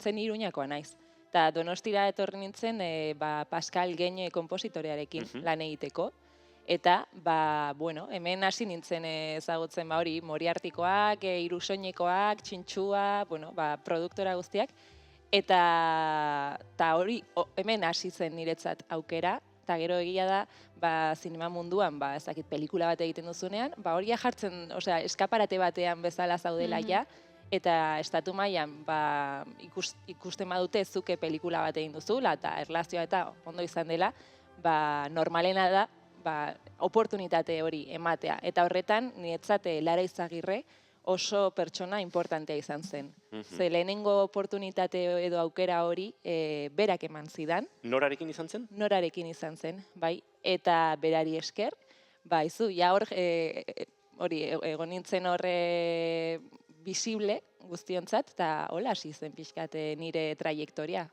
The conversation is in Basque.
zen Iruñakoa naiz. Eta Donostira etorri nintzen Pascal Geñe konpositorearekin lan egiteko. Eta, hemen hasi nintzen ezagutzen hori, Moriartikoak, Irusoinekoak, Txintxua, produktora guztiak. Eta hori, hemen hasi zen niretzat aukera, eta gero egia da, zinema munduan, ezakit pelikula bat egiten duzunean, hori jartzen, eskaparate batean bezala zaudela ja, eta estatu mailan ikusten badute zuke pelikula bat egin duzula, eta erlazioa eta ondo izan dela, normalena da, oportunitate hori ematea. Eta horretan, niretzat Lara Izagirre oso pertsona importantea izan zen. Ze lehenengo oportunitate edo aukera hori berak eman zidan. Norarekin izan zen? Norarekin izan zen, bai. Eta berari esker, izu, ja hori, egon nintzen horre visible guztiontzat, eta hola hasi zen pixkat nire trajektoria.